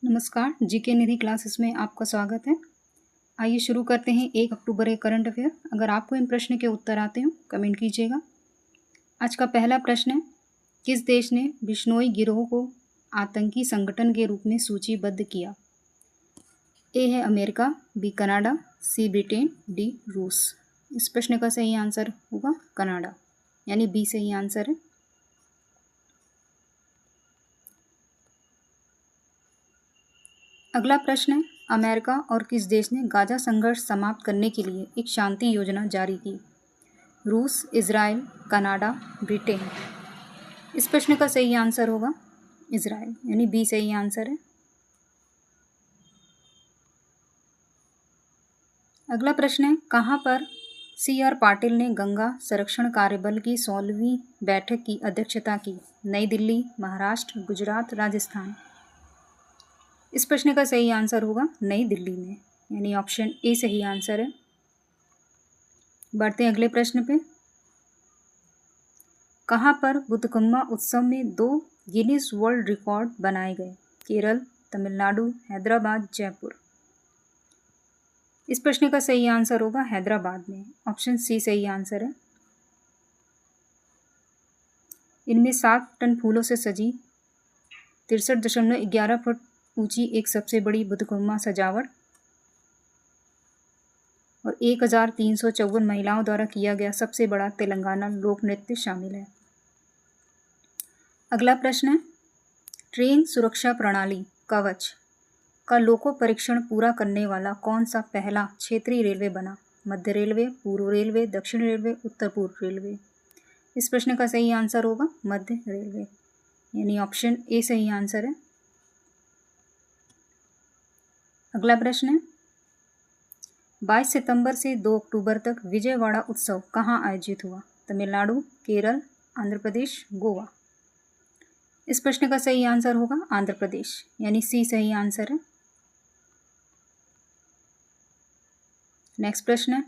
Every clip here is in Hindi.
नमस्कार, जीके निधि क्लासेस में आपका स्वागत है। आइए शुरू करते हैं 1 अक्टूबर के करंट अफेयर। अगर आपको इन प्रश्न के उत्तर आते हो कमेंट कीजिएगा। आज का पहला प्रश्न है, किस देश ने बिश्नोई गिरोह को आतंकी संगठन के रूप में सूचीबद्ध किया? ए है अमेरिका, बी कनाडा, सी ब्रिटेन, डी रूस। इस प्रश्न का सही आंसर होगा कनाडा, यानी बी सही आंसर है। अगला प्रश्न है, अमेरिका और किस देश ने गाजा संघर्ष समाप्त करने के लिए एक शांति योजना जारी की? रूस, इजराइल, कनाडा, ब्रिटेन। इस प्रश्न का सही आंसर होगा इजराइल, यानी बी सही आंसर है। अगला प्रश्न है, कहाँ पर सी.आर. पाटिल ने गंगा संरक्षण कार्यबल की 16वीं बैठक की अध्यक्षता की? नई दिल्ली, महाराष्ट्र, गुजरात, राजस्थान। इस प्रश्न का सही आंसर होगा नई दिल्ली में, यानी ऑप्शन ए सही आंसर है। बढ़ते हैं अगले प्रश्न पे। कहाँ पर बुद्धगम्मा उत्सव में 2 गिनीज वर्ल्ड रिकॉर्ड बनाए गए? केरल, तमिलनाडु, हैदराबाद, जयपुर। इस प्रश्न का सही आंसर होगा हैदराबाद में, ऑप्शन सी सही आंसर है। इनमें 7 टन फूलों से सजी 63.11 फुट ऊंची एक सबसे बड़ी बुद्धगम्मा सजावट और 1354 महिलाओं द्वारा किया गया सबसे बड़ा तेलंगाना लोक नृत्य शामिल है। अगला प्रश्न है, ट्रेन सुरक्षा प्रणाली कवच का लोको परीक्षण पूरा करने वाला कौन सा पहला क्षेत्रीय रेलवे बना? मध्य रेलवे, पूर्व रेलवे, दक्षिण रेलवे, उत्तर पूर्व रेलवे। इस प्रश्न का सही आंसर होगा मध्य रेलवे, यानी ऑप्शन ए सही आंसर है। अगला प्रश्न है, 22 सितंबर से 2 अक्टूबर तक विजयवाड़ा उत्सव कहाँ आयोजित हुआ? तमिलनाडु, केरल, आंध्र प्रदेश, गोवा। इस प्रश्न का सही आंसर होगा आंध्र प्रदेश, यानी सी सही आंसर है। नेक्स्ट प्रश्न है,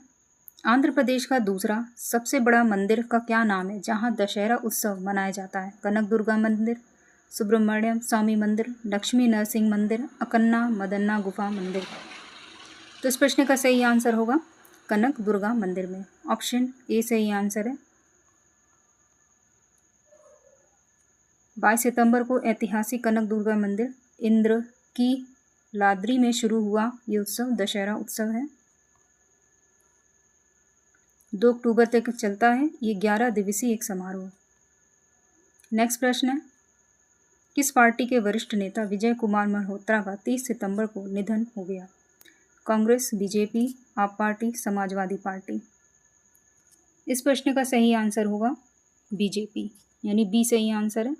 आंध्र प्रदेश का दूसरा सबसे बड़ा मंदिर का क्या नाम है जहां दशहरा उत्सव मनाया जाता है? कनक दुर्गा मंदिर, सुब्रमण्यम स्वामी मंदिर, लक्ष्मी नरसिंह मंदिर, अकन्ना मदन्ना गुफा मंदिर। तो इस प्रश्न का सही आंसर होगा कनक दुर्गा मंदिर में, ऑप्शन ए सही आंसर है। 22 सितंबर को ऐतिहासिक कनक दुर्गा मंदिर इंद्र की लाद्री में शुरू हुआ ये उत्सव दशहरा उत्सव है। 2 अक्टूबर तक चलता है ये 11 दिवसीय एक समारोह। नेक्स्ट प्रश्न है, किस पार्टी के वरिष्ठ नेता विजय कुमार मल्होत्रा का 30 सितंबर को निधन हो गया? कांग्रेस, बीजेपी, आप पार्टी, समाजवादी पार्टी। इस प्रश्न का सही आंसर होगा बीजेपी, यानी बी सही आंसर है।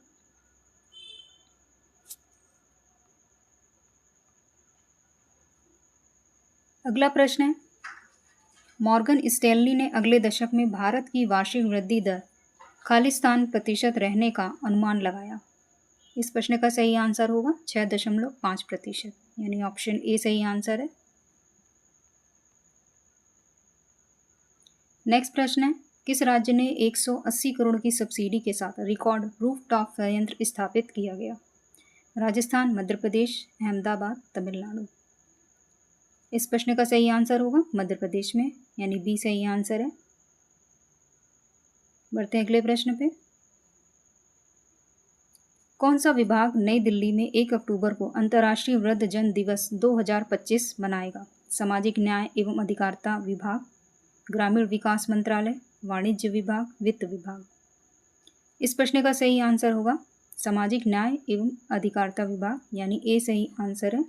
अगला प्रश्न है, मॉर्गन स्टैनली ने अगले दशक में भारत की वार्षिक वृद्धि दर खालिस्तान प्रतिशत रहने का अनुमान लगाया। इस प्रश्न का सही आंसर होगा 6.5%, यानी ऑप्शन ए सही आंसर है। नेक्स्ट प्रश्न है, किस राज्य ने 180 करोड़ की सब्सिडी के साथ रिकॉर्ड रूफटॉप संयंत्र स्थापित किया गया? राजस्थान, मध्य प्रदेश, अहमदाबाद, तमिलनाडु। इस प्रश्न का सही आंसर होगा मध्य प्रदेश में, यानी बी सही आंसर है। बढ़ते हैं अगले प्रश्न पे। कौन सा विभाग नई दिल्ली में 1 अक्टूबर को अंतर्राष्ट्रीय वृद्धजन दिवस 2025 मनाएगा? सामाजिक न्याय एवं अधिकारिता विभाग, ग्रामीण विकास मंत्रालय, वाणिज्य विभाग, वित्त विभाग। इस प्रश्न का सही आंसर होगा सामाजिक न्याय एवं अधिकारिता विभाग, यानी ए सही आंसर है।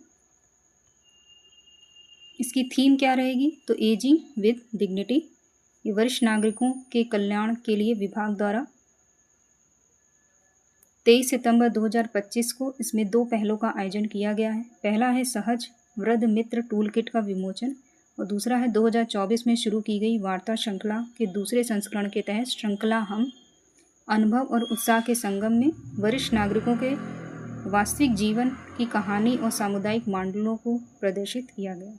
इसकी थीम क्या रहेगी? तो एजिंग विद डिग्निटी। ये वरिष्ठ नागरिकों के कल्याण के लिए विभाग द्वारा 23 सितंबर 2025 को इसमें 2 पहलों का आयोजन किया गया है। पहला है सहज वृद्ध मित्र टूल किट का विमोचन और दूसरा है 2024 में शुरू की गई वार्ता श्रृंखला के दूसरे संस्करण के तहत श्रृंखला हम अनुभव और उत्साह के संगम में वरिष्ठ नागरिकों के वास्तविक जीवन की कहानी और सामुदायिक मॉडलों को प्रदर्शित किया गया।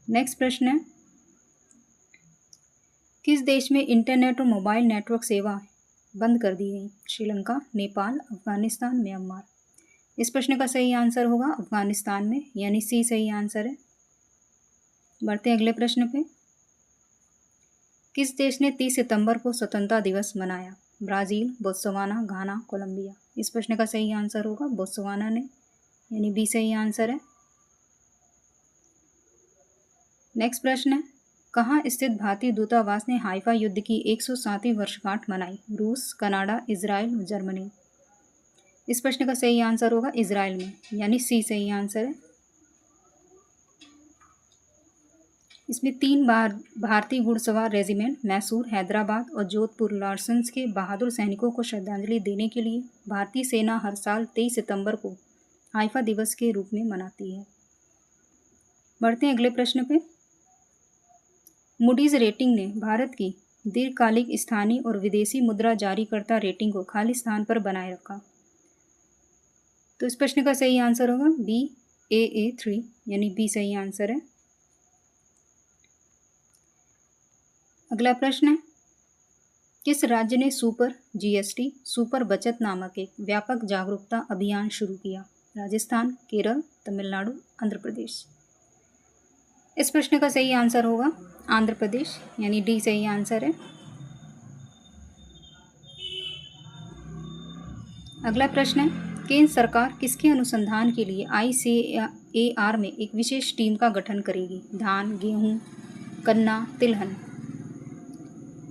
नेक्स्ट प्रश्न है, किस देश में इंटरनेट और मोबाइल नेटवर्क सेवा बंद कर दी गई? श्रीलंका, नेपाल, अफगानिस्तान, म्यांमार। इस प्रश्न का सही आंसर होगा अफगानिस्तान में, यानी सी सही आंसर है। बढ़ते हैं अगले प्रश्न पे। किस देश ने 30 सितंबर को स्वतंत्रता दिवस मनाया? ब्राज़ील, बोत्सवाना, घाना, कोलंबिया। इस प्रश्न का सही आंसर होगा बोत्सवाना ने, यानी बी सही आंसर है। नेक्स्ट प्रश्न है, कहाँ स्थित भारतीय दूतावास ने हाइफा युद्ध की 107वीं वर्षगांठ मनाई? रूस, कनाडा, इजराइल, जर्मनी। इस प्रश्न का सही आंसर होगा इजराइल में, यानी सी सही आंसर है। इसमें 3 बार भारतीय घुड़सवार रेजिमेंट मैसूर, हैदराबाद और जोधपुर लार्सन्स के बहादुर सैनिकों को श्रद्धांजलि देने के लिए भारतीय सेना हर साल 23 सितंबर को हाइफा दिवस के रूप में मनाती है। बढ़ते हैं अगले प्रश्न पे। मूडीज रेटिंग ने भारत की दीर्घकालिक स्थानीय और विदेशी मुद्रा जारीकर्ता रेटिंग को खाली स्थान पर बनाए रखा। तो इस प्रश्न का सही आंसर होगा Baa3, यानी बी सही आंसर है। अगला प्रश्न है, किस राज्य ने सुपर जीएसटी सुपर बचत नामक एक व्यापक जागरूकता अभियान शुरू किया? राजस्थान, केरल, तमिलनाडु, आंध्र प्रदेश। इस प्रश्न का सही आंसर होगा आंध्र प्रदेश, यानी डी सही आंसर है। अगला प्रश्न है, केंद्र सरकार किसके अनुसंधान के लिए ICAR में एक विशेष टीम का गठन करेगी? धान, गेहूं, गन्ना, तिलहन।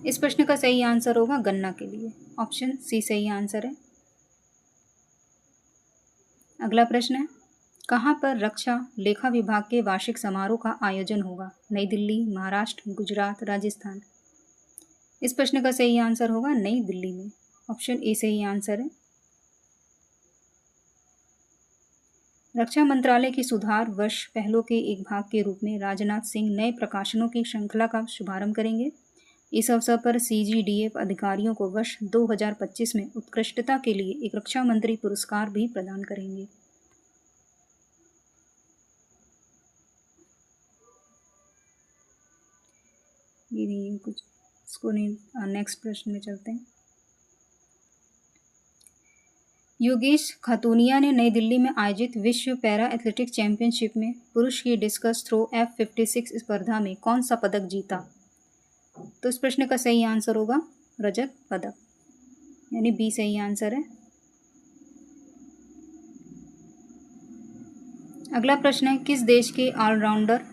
इस प्रश्न का सही आंसर होगा गन्ना के लिए, ऑप्शन सी सही आंसर है। अगला प्रश्न है, कहाँ पर रक्षा लेखा विभाग के वार्षिक समारोह का आयोजन होगा? नई दिल्ली, महाराष्ट्र, गुजरात, राजस्थान। इस प्रश्न का सही आंसर होगा नई दिल्ली में, ऑप्शन ए सही आंसर है। रक्षा मंत्रालय की सुधार वर्ष पहलों के एक भाग के रूप में राजनाथ सिंह नए प्रकाशनों की श्रृंखला का शुभारंभ करेंगे। इस अवसर पर CGDF अधिकारियों को वर्ष 2025 में उत्कृष्टता के लिए एक रक्षा मंत्री पुरस्कार भी प्रदान करेंगे। ये नहीं कुछ इसको नहीं, नेक्स्ट प्रश्न में चलते हैं। योगेश खातूनिया ने नई दिल्ली में आयोजित विश्व पैरा एथलेटिक्स चैंपियनशिप में पुरुष की डिस्कस थ्रो F56 स्पर्धा में कौन सा पदक जीता? तो इस प्रश्न का सही आंसर होगा रजत पदक, यानी बी सही आंसर है। अगला प्रश्न है, किस देश के ऑलराउंडर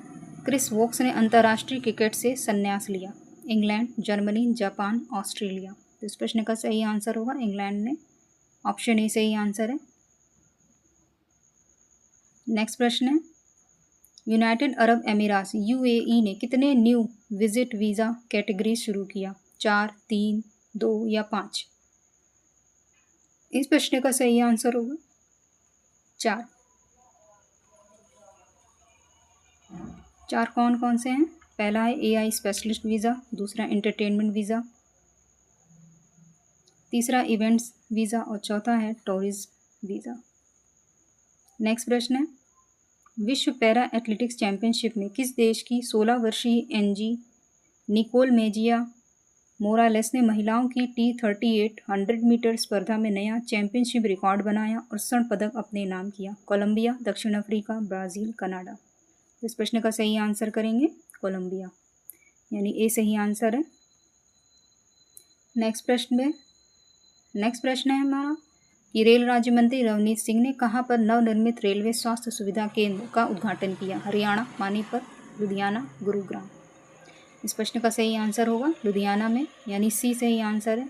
क्रिस वोक्स ने अंतर्राष्ट्रीय क्रिकेट से संन्यास लिया? England, Germany, Japan, Australia. तो इस प्रश्न का सही आंसर होगा इंग्लैंड ने, ऑप्शन ए सही आंसर है। नेक्स्ट प्रश्न है, यूनाइटेड अरब अमीरात UAE ने कितने न्यू विजिट वीज़ा कैटेगरी शुरू किया? 4, 3, 2 या 5। इस प्रश्न का सही आंसर होगा 4। 4 कौन कौन से हैं? पहला है AI स्पेशलिस्ट वीज़ा, दूसरा एंटरटेनमेंट वीज़ा, तीसरा इवेंट्स वीज़ा और चौथा है टूरिज्म वीज़ा। नेक्स्ट प्रश्न है, विश्व पैरा एथलेटिक्स चैंपियनशिप में किस देश की 16 वर्षीय एनजी निकोल मेजिया मोरालेस ने महिलाओं की T38 100 मीटर स्पर्धा में नया चैंपियनशिप रिकॉर्ड बनाया और स्वर्ण पदक अपने नाम किया? कोलंबिया, दक्षिण अफ्रीका, ब्राज़ील, कनाडा। इस प्रश्न का सही आंसर करेंगे कोलंबिया, यानी ए सही आंसर है। नेक्स्ट प्रश्न है हमारा कि रेल राज्य मंत्री रवनीत सिंह ने कहाँ पर नवनिर्मित रेलवे स्वास्थ्य सुविधा केंद्र का उद्घाटन किया? हरियाणा, पानीपत, लुधियाना, गुरुग्राम। इस प्रश्न का सही आंसर होगा लुधियाना में, यानी सी सही आंसर है।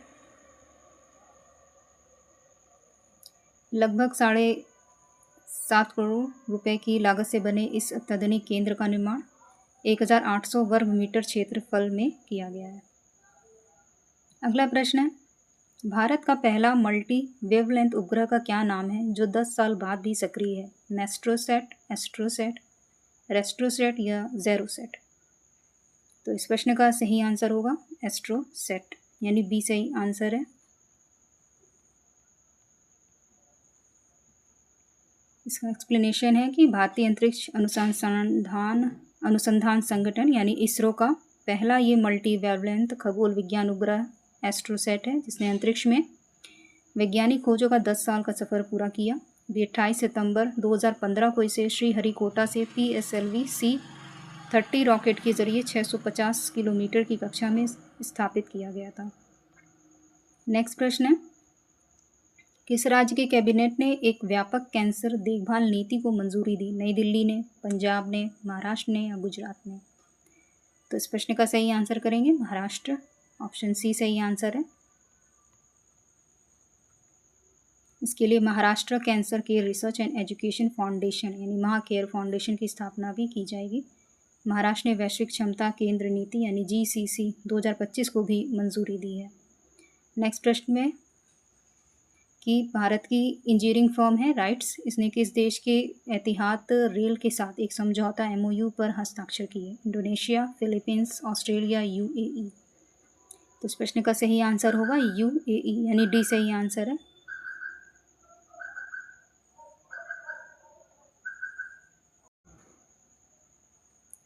लगभग 7.5 करोड़ रुपए की लागत से बने इस अत्याधुनिक केंद्र का निर्माण 1800 वर्ग मीटर क्षेत्रफल में किया गया है। अगला प्रश्न है, भारत का पहला मल्टी वेवलेंथ उपग्रह का क्या नाम है जो 10 साल बाद भी सक्रिय है? मेस्ट्रोसेट, एस्ट्रोसेट, रेस्ट्रोसेट या जेरोसेट। तो इस प्रश्न का सही आंसर होगा एस्ट्रोसेट, यानी बी सही आंसर है। इसका एक्सप्लेनेशन है कि भारतीय अंतरिक्ष अनुसंधान संगठन यानी इसरो का पहला ये मल्टी वेवलेंथ खगोल विज्ञान उपग्रह एस्ट्रोसेट है, जिसने अंतरिक्ष में वैज्ञानिक खोजों का 10 साल का सफ़र पूरा किया। भी 28 सितंबर 2015 को इसे श्रीहरिकोटा से PSLV C-30 रॉकेट के जरिए 650 किलोमीटर की कक्षा में स्थापित किया गया था। नेक्स्ट प्रश्न है, किस राज्य के कैबिनेट ने एक व्यापक कैंसर देखभाल नीति को मंजूरी दी? नई दिल्ली ने, पंजाब ने, महाराष्ट्र ने या गुजरात ने? तो इस प्रश्न का सही आंसर करेंगे महाराष्ट्र। ऑप्शन सी सही आंसर है। इसके लिए Maharashtra cancer care research and education foundation यानी महाकेयर फाउंडेशन की स्थापना भी की जाएगी। महाराष्ट्र ने वैश्विक क्षमता केंद्र नीति यानी GCC 2025 को भी मंजूरी दी है। नेक्स्ट प्रश्न में कि भारत की इंजीनियरिंग फर्म है राइट्स, इसने किस देश के एतिहाद रेल के साथ एक समझौता MOU पर हस्ताक्षर किए? Indonesia, Philippines, Australia, UAE? तो इस प्रश्न का सही आंसर होगा UAE यानी डी सही आंसर है।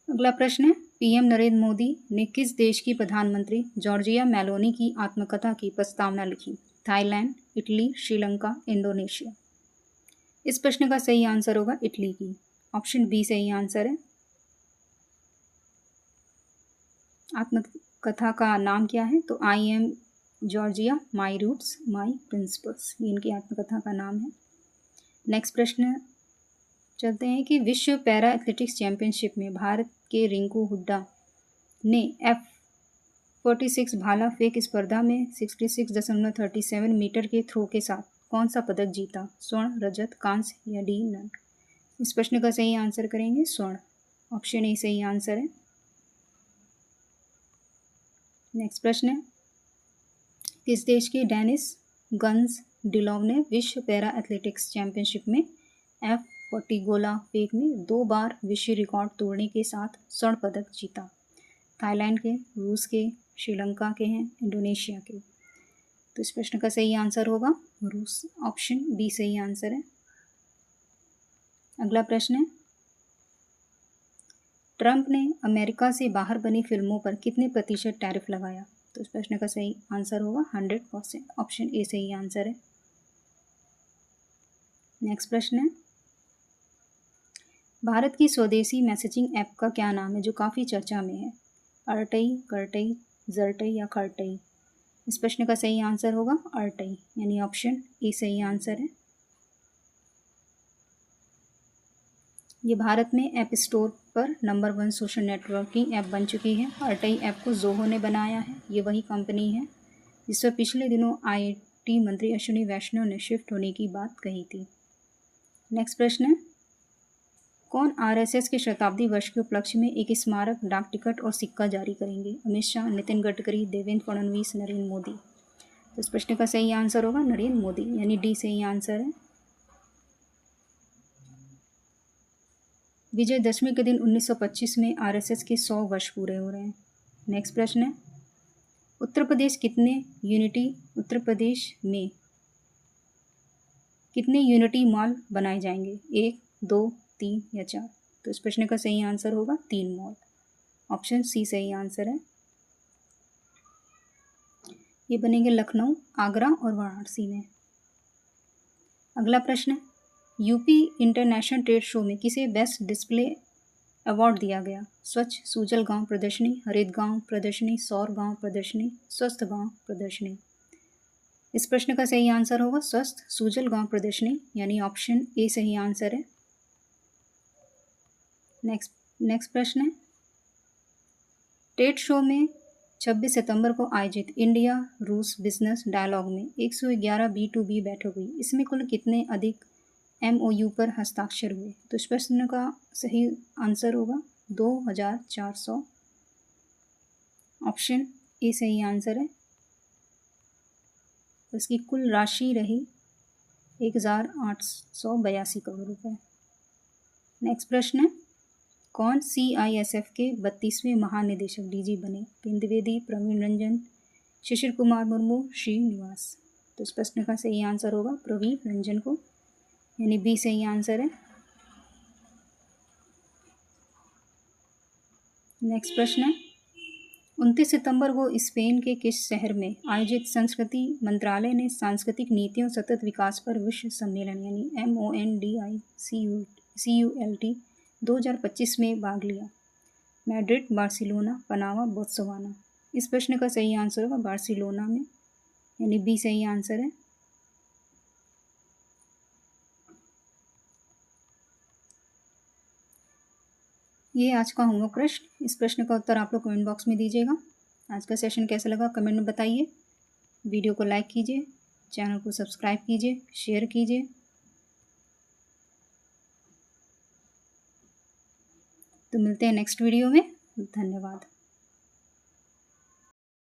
अगला प्रश्न है, PM नरेंद्र मोदी ने किस देश की प्रधानमंत्री जॉर्जिया मेलोनी की आत्मकथा की प्रस्तावना लिखी? Thailand, Italy, Sri Lanka, Indonesia? इस प्रश्न का सही आंसर होगा इटली की। ऑप्शन बी सही आंसर है। आत्मकथा का नाम क्या है? तो I am Georgia, my roots, my principles, ये इनकी आत्मकथा का नाम है। नेक्स्ट प्रश्न चलते हैं कि विश्व पैरा एथलेटिक्स चैंपियनशिप में भारत के रिंकू हुड्डा ने F46 भाला फेंक स्पर्धा में 66.37 मीटर के थ्रो के साथ कौन सा पदक जीता? स्वर्ण, रजत, कांस्य या डी नन? इस प्रश्न का सही आंसर करेंगे स्वर्ण। ऑप्शन ए सही आंसर है। नेक्स्ट प्रश्न है, किस देश के डेनिस गन्स डिलोव ने विश्व पैरा एथलेटिक्स चैंपियनशिप में F40 गोला फेंक में 2 बार विश्व रिकॉर्ड तोड़ने के साथ स्वर्ण पदक जीता? थाईलैंड के, रूस के, श्रीलंका के हैं, इंडोनेशिया के? तो इस प्रश्न का सही आंसर होगा रूस। ऑप्शन बी सही आंसर है। अगला प्रश्न है, ट्रंप ने अमेरिका से बाहर बनी फिल्मों पर कितने प्रतिशत टैरिफ लगाया? तो इस प्रश्न का सही आंसर होगा 100%। ऑप्शन ए सही आंसर है। नेक्स्ट प्रश्न है, भारत की स्वदेशी मैसेजिंग ऐप का क्या नाम है जो काफ़ी चर्चा में है? अर्टई, कर्टई, जर्टई या खर्टई? इस प्रश्न का सही आंसर होगा अर्टई यानी ऑप्शन ए सही आंसर है। ये भारत में ऐप स्टोर पर नंबर 1 सोशल नेटवर्किंग ऐप बन चुकी है। अर्टई ऐप को जोहो ने बनाया है। ये वही कंपनी है जिस पर पिछले दिनों IT मंत्री अश्विनी वैष्णव ने शिफ्ट होने की बात कही थी। नेक्स्ट प्रश्न है, कौन RSS के शताब्दी वर्ष के उपलक्ष्य में एक स्मारक, डाक टिकट और सिक्का जारी करेंगे? अमित शाह, नितिन गडकरी, देवेंद्र फडणवीस, नरेंद्र मोदी? तो इस प्रश्न का सही आंसर होगा नरेंद्र मोदी यानी डी सही आंसर है। विजयदशमी के दिन 1925 में RSS के 100 वर्ष पूरे हो रहे हैं। नेक्स्ट प्रश्न है, उत्तर प्रदेश में कितने यूनिटी मॉल बनाए जाएंगे? 1, 2, 3 या 4? तो इस प्रश्न का सही आंसर होगा 3 मॉल। ऑप्शन सी सही आंसर है। ये बनेंगे लखनऊ, आगरा और वाराणसी में। अगला प्रश्न है, यूपी इंटरनेशनल ट्रेड शो में किसे बेस्ट डिस्प्ले अवार्ड दिया गया? स्वच्छ सूजल गांव प्रदर्शनी, हरित गांव प्रदर्शनी, सौर गांव प्रदर्शनी, स्वस्थ गांव प्रदर्शनी? इस प्रश्न का सही आंसर होगा स्वस्थ सूजल गांव प्रदर्शनी यानी ऑप्शन ए सही आंसर है। नेक्स्ट प्रश्न है, ट्रेड शो में 26 सितंबर को आयोजित इंडिया रूस बिजनेस डायलॉग में 111 B2B बैठक हुई। इसमें कुल कितने अधिक MOU पर हस्ताक्षर हुए? तो इस प्रश्न का सही आंसर होगा 2400। ऑप्शन ए सही आंसर है। इसकी कुल राशि रही 1882 करोड़ रुपए। नेक्स्ट प्रश्न है, कौन CISF के 32वें महानिदेशक DG बने? पिन द्विवेदी, प्रवीण रंजन, शिशिर कुमार मुर्मू, श्रीनिवास? तो इस प्रश्न का सही आंसर होगा प्रवीण रंजन को यानी बी सही आंसर है। नेक्स्ट प्रश्न है, 29 सितंबर को स्पेन के किस शहर में आयोजित संस्कृति मंत्रालय ने सांस्कृतिक नीतियों सतत विकास पर विश्व सम्मेलन यानी MONDICULT 2025 में भाग लिया? Madrid, Barcelona, Panama, Botswana. इस प्रश्न का सही आंसर होगा बार्सिलोना में, यानी बी सही आंसर है। ये आज का होमवर्क प्रश्न। इस प्रश्न का उत्तर आप लोग कमेंट बॉक्स में दीजिएगा। आज का सेशन कैसा लगा कमेंट में बताइए। वीडियो को लाइक कीजिए, चैनल को सब्सक्राइब कीजिए, शेयर कीजिए। तो मिलते हैं नेक्स्ट वीडियो में। धन्यवाद।